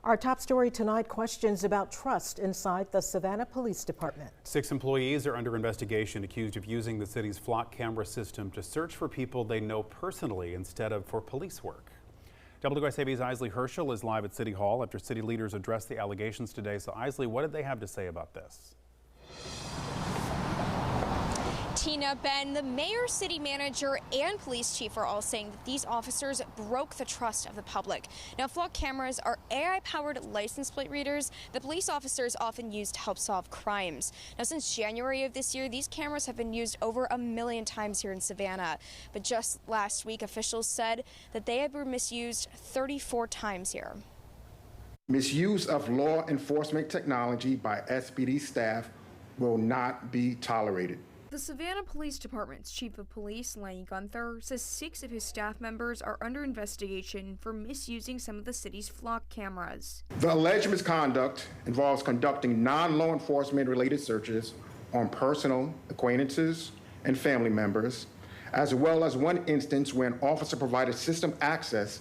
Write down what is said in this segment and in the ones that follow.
Our top story tonight, questions about trust inside the Savannah Police Department. 6 employees are under investigation accused of using the city's flock camera system to search for people they know personally instead of for police work. WSAV's Isley Herschel is live at City Hall after city leaders addressed the allegations today. So Isley, what did they have to say about this? Tina, Ben, the mayor, city manager, and police chief are all saying that these officers broke the trust of the public. Now, flock cameras are AI-powered license plate readers that police officers often use to help solve crimes. Now, since January of this year, these cameras have been used over 1 million times here in Savannah. But just last week, officials said that they have been misused 34 times here. Misuse of law enforcement technology by SPD staff will not be tolerated. The Savannah Police Department's chief of police, Lenny Gunther, says 6 of his staff members are under investigation for misusing some of the city's flock cameras. The alleged misconduct involves conducting non-law enforcement related searches on personal acquaintances and family members, as well as one instance where an officer provided system access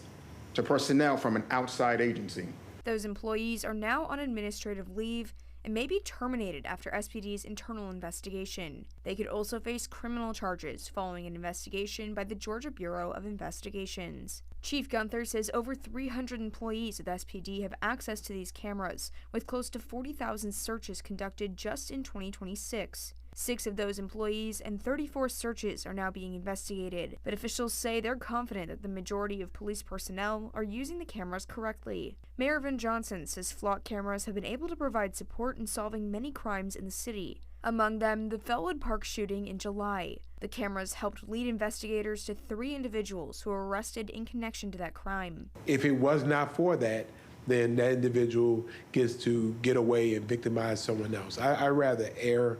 to personnel from an outside agency. Those employees are now on administrative leave and may be terminated after SPD's internal investigation. They could also face criminal charges following an investigation by the Georgia Bureau of Investigations. Chief Gunther says over 300 employees of the SPD have access to these cameras, with close to 40,000 searches conducted just in 2026. 6 of those employees and 34 searches are now being investigated, but officials say they're confident that the majority of police personnel are using the cameras correctly. Mayor Vin Johnson says flock cameras have been able to provide support in solving many crimes in the city, among them the Felwood Park shooting in July. The cameras helped lead investigators to 3 individuals who were arrested in connection to that crime. If it was not for that, then that individual gets to get away and victimize someone else. I'd rather err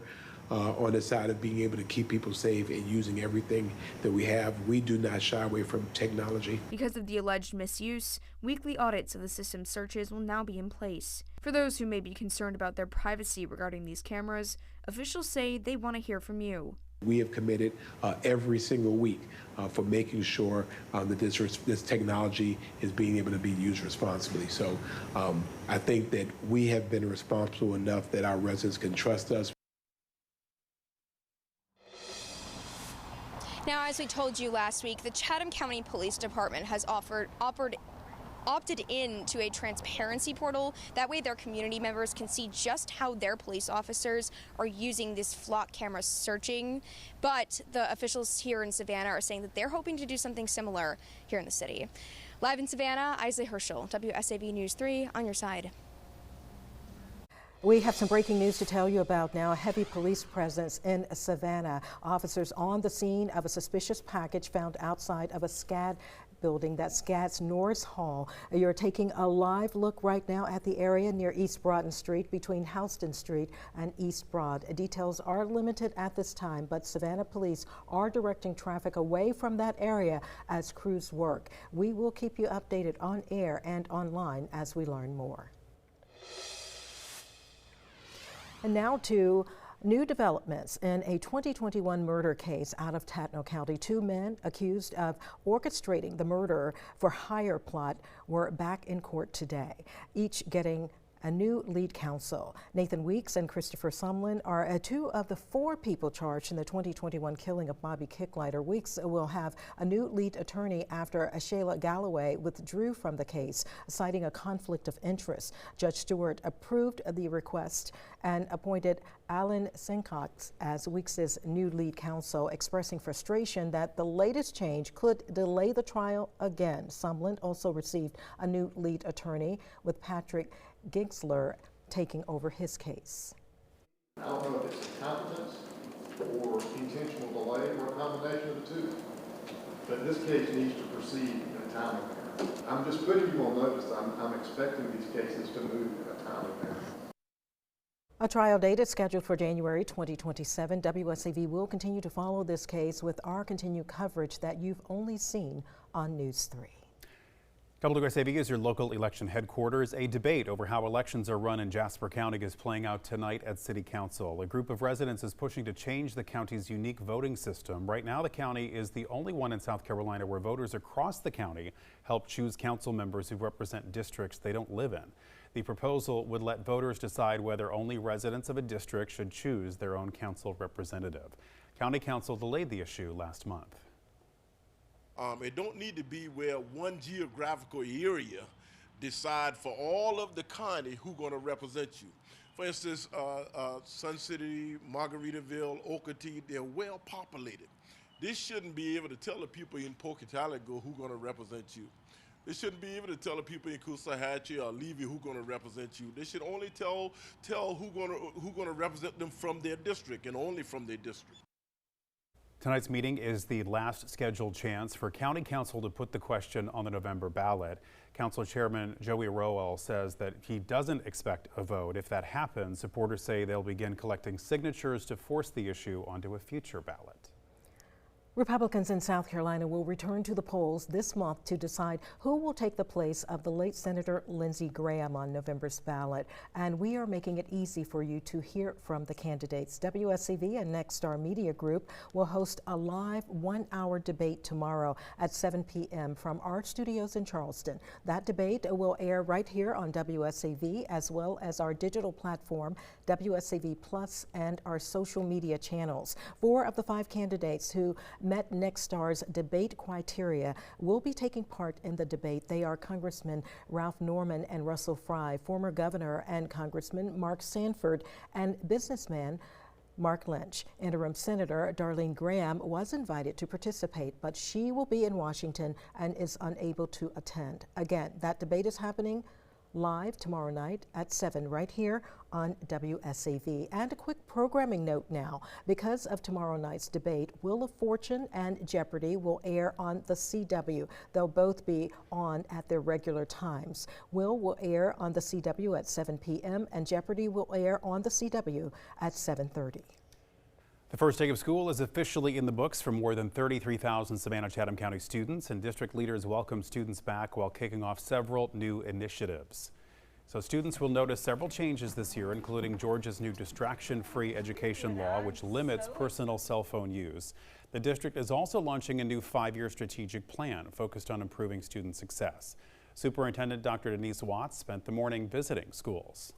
on the side of being able to keep people safe and using everything that we have. We do not shy away from technology. Because of the alleged misuse, weekly audits of the system searches will now be in place. For those who may be concerned about their privacy regarding these cameras, officials say they want to hear from you. We have committed every single week for making sure that this technology is being able to be used responsibly. So I think that we have been responsible enough that our residents can trust us. Now, as we told you last week, the Chatham County Police Department has opted in to a transparency portal. That way their community members can see just how their police officers are using this flock camera searching. But the officials here in Savannah are saying that they're hoping to do something similar here in the city. Live in Savannah, Isley Herschel, WSAV News 3 on your side. We have some breaking news to tell you about now. A heavy police presence in Savannah. Officers on the scene of a suspicious package found outside of a SCAD building, that's SCAD's Norris Hall. You're taking a live look right now at the area near East Broughton Street between Houston Street and East Broad. Details are limited at this time, but Savannah police are directing traffic away from that area as crews work. We will keep you updated on air and online as we learn more. And now to new developments in a 2021 murder case out of Tatnall County. 2 men accused of orchestrating the murder for hire plot were back in court today, each getting a new lead counsel. Nathan Weeks and Christopher Sumlin are 2 of the 4 people charged in the 2021 killing of Bobby Kicklighter. Weeks will have a new lead attorney after Shayla Galloway withdrew from the case, citing a conflict of interest. Judge Stewart approved the request and appointed Alan Sincox as Weeks' new lead counsel, expressing frustration that the latest change could delay the trial again. Sumlin also received a new lead attorney, with Patrick Gigsler taking over his case. I don't know if it's incompetence or intentional delay or a combination of the 2, but this case needs to proceed in a timely manner. I'm just putting you on notice. I'm expecting these cases to move in a timely manner. A trial date is scheduled for January 2027. WSAV will continue to follow this case with our continued coverage that you've only seen on News 3. WSAV is your local election headquarters. A debate over how elections are run in Jasper County is playing out tonight at City Council. A group of residents is pushing to change the county's unique voting system. Right now, the county is the only one in South Carolina where voters across the county help choose council members who represent districts they don't live in. The proposal would let voters decide whether only residents of a district should choose their own council representative. County Council delayed the issue last month. It don't need to be where one geographical area decide for all of the county who's going to represent you. For instance, Sun City, Margaritaville, Okatee, they're well populated. This shouldn't be able to tell the people in Pocatello who's going to represent you. They shouldn't be able to tell the people in Coosawhatchee or Levy who's going to represent you. They should only tell who's going to represent them from their district and only from their district. Tonight's meeting is the last scheduled chance for County Council to put the question on the November ballot. Council Chairman Joey Rowell says that he doesn't expect a vote. If that happens, supporters say they'll begin collecting signatures to force the issue onto a future ballot. Republicans in South Carolina will return to the polls this month to decide who will take the place of the late Senator Lindsey Graham on November's ballot. And we are making it easy for you to hear from the candidates. WSAV and Nexstar Media Group will host a live one-hour debate tomorrow at 7 p.m. from our studios in Charleston. That debate will air right here on WSAV as well as our digital platform, WSAV Plus, and our social media channels. 4 of the 5 candidates who met Nexstar's debate criteria will be taking part in the debate. They are Congressman Ralph Norman and Russell Fry, former Governor and Congressman Mark Sanford, and businessman Mark Lynch. Interim Senator Darlene Graham was invited to participate, but she will be in Washington and is unable to attend. Again, that debate is happening live tomorrow night at 7 right here on WSAV. And a quick programming note now. Because of tomorrow night's debate, Wheel of Fortune and Jeopardy will air on the CW. They'll both be on at their regular times. Will air on the CW at 7 p.m. and Jeopardy will air on the CW at 7:30. The first day of school is officially in the books for more than 33,000 Savannah-Chatham County students, and district leaders welcome students back while kicking off several new initiatives. So students will notice several changes this year, including Georgia's new distraction-free education law, which limits personal cell phone use. The district is also launching a new 5-year strategic plan focused on improving student success. Superintendent Dr. Denise Watts spent the morning visiting schools.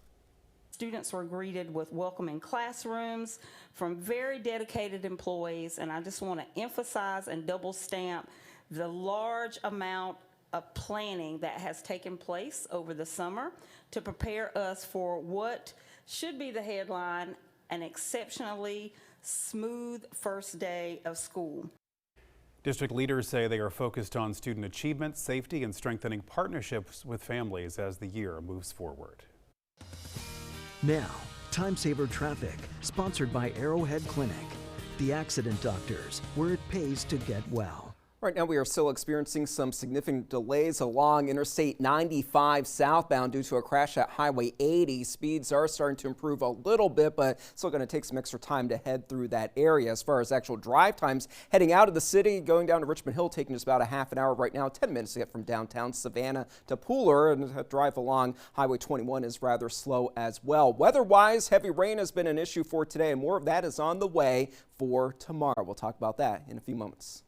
Students were greeted with welcoming classrooms from very dedicated employees, and I just want to emphasize and double stamp the large amount of planning that has taken place over the summer to prepare us for what should be the headline, an exceptionally smooth first day of school. District leaders say they are focused on student achievement, safety, and strengthening partnerships with families as the year moves forward. Now, Time Saver Traffic, sponsored by Arrowhead Clinic, the accident doctors, where it pays to get well. Right now we are still experiencing some significant delays along Interstate 95 southbound due to a crash at Highway 80. Speeds are starting to improve a little bit, but still going to take some extra time to head through that area. As far as actual drive times, heading out of the city, going down to Richmond Hill, taking just about a half an hour right now, 10 minutes to get from downtown Savannah to Pooler, and the drive along Highway 21 is rather slow as well. Weather-wise, heavy rain has been an issue for today, and more of that is on the way for tomorrow. We'll talk about that in a few moments.